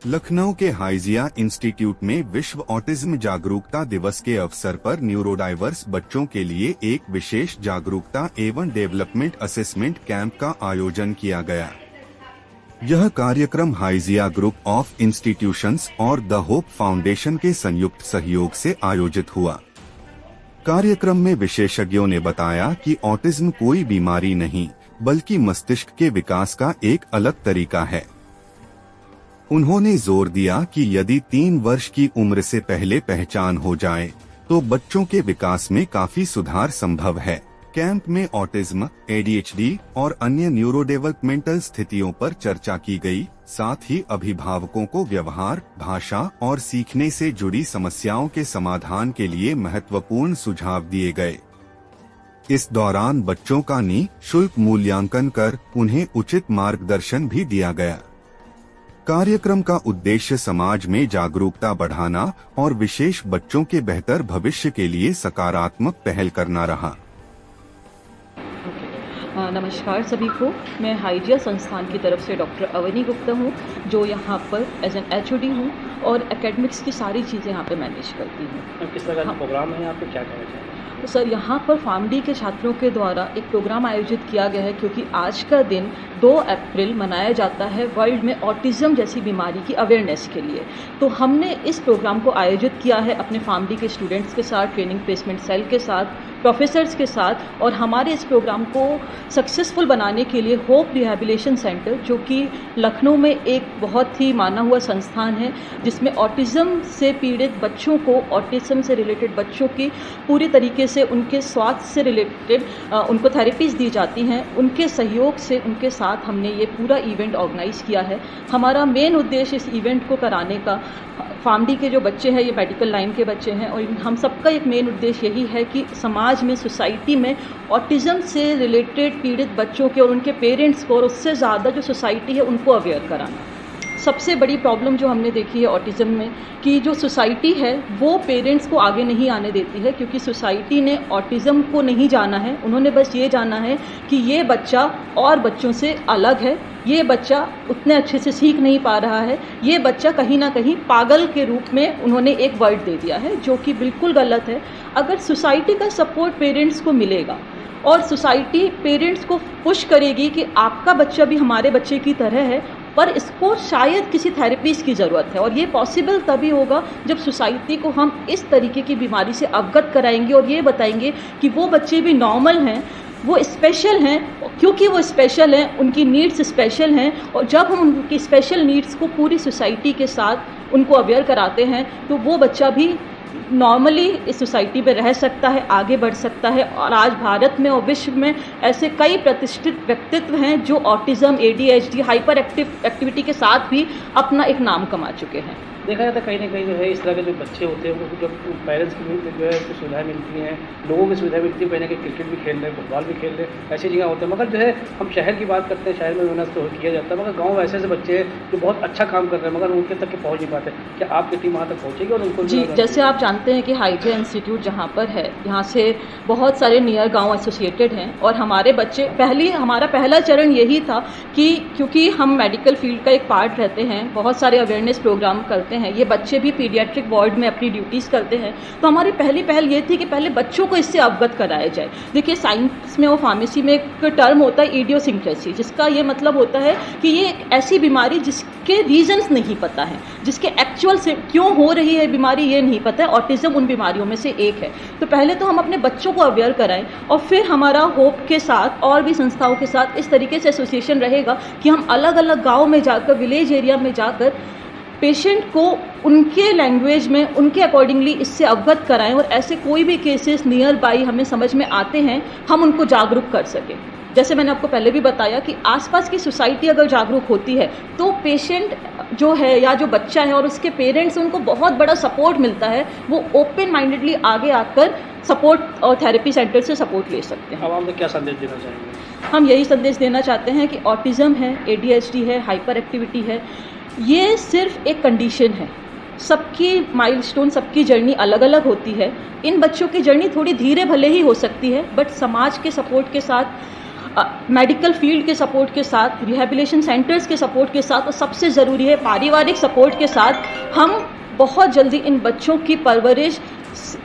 लखनऊ के Hygia institute में विश्व ऑटिज्म जागरूकता दिवस के अवसर पर न्यूरोडाइवर्स बच्चों के लिए एक विशेष जागरूकता एवं डेवलपमेंट असेसमेंट कैंप का आयोजन किया गया। यह कार्यक्रम हाइजिया ग्रुप ऑफ इंस्टीट्यूशंस और द होप फाउंडेशन के संयुक्त सहयोग से आयोजित हुआ। कार्यक्रम में विशेषज्ञों ने बताया कि ऑटिज्म कोई बीमारी नहीं बल्कि मस्तिष्क के विकास का एक अलग तरीका है। उन्होंने जोर दिया कि यदि 3 वर्ष की उम्र से पहले पहचान हो जाए तो बच्चों के विकास में काफी सुधार संभव है। कैंप में ऑटिज्म, ADHD और अन्य न्यूरोडेवलपमेंटल स्थितियों पर चर्चा की गई। साथ ही अभिभावकों को व्यवहार, भाषा और सीखने से जुड़ी समस्याओं के समाधान के लिए महत्वपूर्ण सुझाव दिए गए। इस दौरान बच्चों का निःशुल्क मूल्यांकन कर उन्हें उचित मार्गदर्शन भी दिया गया। कार्यक्रम का उद्देश्य समाज में जागरूकता बढ़ाना और विशेष बच्चों के बेहतर भविष्य के लिए सकारात्मक पहल करना रहा। नमस्कार सभी को। मैं हाइजिया संस्थान की तरफ से डॉक्टर अवनी गुप्ता हूँ, जो यहाँ पर एज एन HOD हूँ और एकेडमिक्स की सारी चीज़ें यहाँ पे मैनेज करती हूँ। किस तरह का प्रोग्राम है यहाँ पे, क्या कहना चाहिए? तो सर, यहाँ पर फार्मडी के छात्रों के द्वारा एक प्रोग्राम आयोजित किया गया है, क्योंकि आज का दिन 2 अप्रैल मनाया जाता है वर्ल्ड में ऑटिज़म जैसी बीमारी की अवेयरनेस के लिए। तो हमने इस प्रोग्राम को आयोजित किया है अपने फार्मडी के स्टूडेंट्स के साथ, ट्रेनिंग प्लेसमेंट सेल के साथ, प्रोफेसर्स के साथ। और हमारे इस प्रोग्राम को सक्सेसफुल बनाने के लिए होप रिहैबिलिटेशन सेंटर, जो कि लखनऊ में एक बहुत ही माना हुआ संस्थान है, जिसमें ऑटिज़म से पीड़ित बच्चों को, ऑटिज़म से रिलेटेड बच्चों की पूरी तरीके से उनके स्वास्थ्य से रिलेटेड उनको थेरेपीज़ दी जाती हैं, उनके सहयोग से उनके साथ हमने ये पूरा इवेंट ऑर्गेनाइज़ किया है। हमारा मेन उद्देश्य इस इवेंट को कराने का, फार्मडी के जो बच्चे हैं ये मेडिकल लाइन के बच्चे हैं, और हम सबका एक मेन उद्देश्य यही है कि समाज में, सोसाइटी में ऑटिज़म से रिलेटेड पीड़ित बच्चों के और उनके पेरेंट्स को, और उससे ज़्यादा जो सोसाइटी है उनको अवेयर कराना। सबसे बड़ी प्रॉब्लम जो हमने देखी है ऑटिज़म में, कि जो सोसाइटी है वो पेरेंट्स को आगे नहीं आने देती है, क्योंकि सोसाइटी ने ऑटिज़म को नहीं जाना है। उन्होंने बस ये जाना है कि ये बच्चा और बच्चों से अलग है, ये बच्चा उतने अच्छे से सीख नहीं पा रहा है, ये बच्चा कहीं ना कहीं पागल के रूप में उन्होंने एक वर्ड दे दिया है, जो कि बिल्कुल गलत है। अगर सोसाइटी का सपोर्ट पेरेंट्स को मिलेगा और सोसाइटी पेरेंट्स को पुश करेगी कि आपका बच्चा भी हमारे बच्चे की तरह है, पर इसको शायद किसी थेरेपीज़ की ज़रूरत है, और ये पॉसिबल तभी होगा जब सोसाइटी को हम इस तरीके की बीमारी से अवगत कराएंगे और ये बताएंगे कि वो बच्चे भी नॉर्मल हैं, वो स्पेशल हैं। क्योंकि वो स्पेशल हैं, उनकी नीड्स स्पेशल हैं, और जब हम उनकी स्पेशल नीड्स को पूरी सोसाइटी के साथ उनको अवेयर कराते हैं तो वो बच्चा भी नॉर्मली इस सोसाइटी में रह सकता है, आगे बढ़ सकता है। और आज भारत में और विश्व में ऐसे कई प्रतिष्ठित व्यक्तित्व हैं जो ऑटिज़म, ADHD, हाइपर एक्टिविटी के साथ भी अपना एक नाम कमा चुके हैं। देखा जाता है कहीं ना कहीं जो है इस तरह के जो बच्चे होते हैं उनको जब पेरेंट्स की जो है कुछ सुविधाएं मिलती हैं, लोगों की सुविधाएं मिलती है, कहीं ना कहीं क्रिकेट भी खेल रहे हैं, फुटबॉल भी खेल रहे हैं, ऐसी जगह होते हैं। मगर जो है हम शहर की बात करते हैं, शहर में मेहनत तो किया जाता है, मगर गाँव ऐसे ऐसे बच्चे हैं जो बहुत अच्छा काम कर रहे हैं मगर उनके तक के पहुँच नहीं पाते। क्या आपकी टीम वहाँ तक पहुँचेगी? और उनको जी, जैसे आप जानते हैं कि हाइजिया इंस्टीट्यूट जहाँ पर है, यहाँ से बहुत सारे नियर गाँव एसोसिएटेड हैं, और हमारे बच्चे हमारा पहला चरण यही था कि क्योंकि हम मेडिकल फील्ड का एक पार्ट रहते हैं, बहुत सारे अवेयरनेस प्रोग्राम करते हैं, ये बच्चे भी पीडियाट्रिक वार्ड में अपनी ड्यूटीज़ करते हैं, तो हमारी पहली पहल ये थी कि पहले बच्चों को इससे अवगत कराया जाए। देखिए, साइंस में और फार्मेसी में एक टर्म होता है इडियोसिंक्रेसी, जिसका ये मतलब होता है कि ये एक ऐसी बीमारी जिसके रीजंस नहीं पता है, जिसके एक्चुअल से क्यों हो रही है बीमारी ये नहीं पता है। ऑटिज़म उन बीमारियों में से एक है। तो पहले तो हम अपने बच्चों को अवेयर कराएं, और फिर हमारा होप के साथ और भी संस्थाओं के साथ इस तरीके से एसोसिएशन रहेगा कि हम अलग अलग गाँव में जाकर, विलेज एरिया में जाकर पेशेंट को उनके लैंग्वेज में, उनके अकॉर्डिंगली इससे अवगत कराएं, और ऐसे कोई भी केसेस नियर बाई हमें समझ में आते हैं हम उनको जागरूक कर सकें। जैसे मैंने आपको पहले भी बताया कि आसपास की सोसाइटी अगर जागरूक होती है तो पेशेंट जो है या जो बच्चा है और उसके पेरेंट्स, उनको बहुत बड़ा सपोर्ट मिलता है। वो ओपन माइंडेडली आगे आकर सपोर्ट और थेरेपी सेंटर से सपोर्ट ले सकते हैं। अब हम क्या संदेश देना चाहेंगे? हम यही संदेश देना चाहते हैं कि ऑटिज़म है, ADHD है, हाइपर एक्टिविटी है, ये सिर्फ एक कंडीशन है। सबकी माइलस्टोन, सबकी जर्नी अलग अलग होती है। इन बच्चों की जर्नी थोड़ी धीरे भले ही हो सकती है, बट समाज के सपोर्ट के साथ मेडिकल फील्ड के सपोर्ट के साथ, रिहैबिलिटेशन सेंटर्स के सपोर्ट के साथ और सबसे ज़रूरी है पारिवारिक सपोर्ट के साथ हम बहुत जल्दी इन बच्चों की परवरिश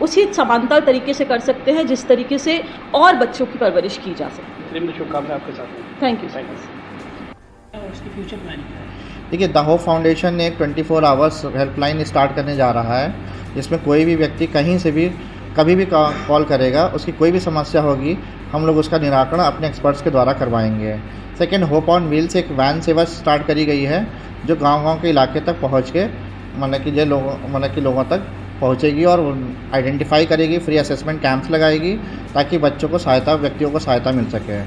उसी समांतर तरीके से कर सकते हैं जिस तरीके से और बच्चों की परवरिश की जा सकती है। शुभकामनाएं आपके साथ हैं। Thank you. और उसकी फ्यूचर प्लानिंग क्या है? देखिए, द होप फाउंडेशन ने एक 24 आवर्स हेल्पलाइन स्टार्ट करने जा रहा है, जिसमें कोई भी व्यक्ति कहीं से भी कभी भी कॉल करेगा, उसकी कोई भी समस्या होगी, हम लोग उसका निराकरण अपने एक्सपर्ट्स के द्वारा करवाएंगे। सेकेंड, होप ऑन व्हील्स एक वैन सेवा स्टार्ट करी गई है जो गांव-गांव के इलाके तक पहुंच के मतलब कि लोगों तक पहुंचेगी और आइडेंटिफाई करेगी, फ्री असेसमेंट कैंप्स लगाएगी ताकि बच्चों को व्यक्तियों को सहायता मिल सके।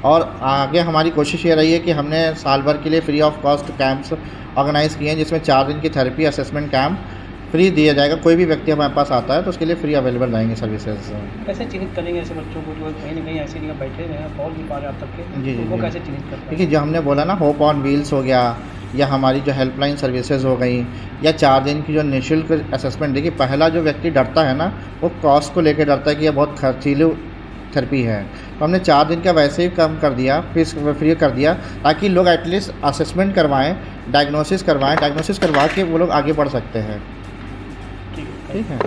और आगे हमारी कोशिश ये रही है कि हमने साल भर के लिए free of cost camps organise किए हैं, जिसमें 4 दिन की थेरेपी असेसमेंट कैंप फ्री दिया जाएगा। कोई भी व्यक्ति हमारे पास आता है तो उसके लिए फ्री अवेलेबल रहेंगी सर्विसेज। कैसे चिन्हित करेंगे ऐसे बच्चों को जो कहीं ना कहीं ऐसे जगह बैठे हैं, पहुँच नहीं पा रहे आप तक के, जी, उनको जी। कैसे चिन्हित करते हैं? देखिए, जो हमने बोला ना, होप ऑन व्हील्स हो गया या हमारी जो हेल्पलाइन सर्विसेज हो गई या 4 दिन की जो निःशुल्क असेसमेंट। देखिए, पहला जो व्यक्ति डरता है ना, वो कॉस्ट को लेकर डरता है कि यह बहुत खर्चीली थेरेपी है, तो हमने 4 दिन का वैसे ही कम कर दिया, फीस फ्री कर दिया, ताकि लोग एटलीस्ट असेसमेंट करवाएं, डायग्नोसिस करवा के वो लोग आगे बढ़ सकते हैं। ठीक है। ठीक है।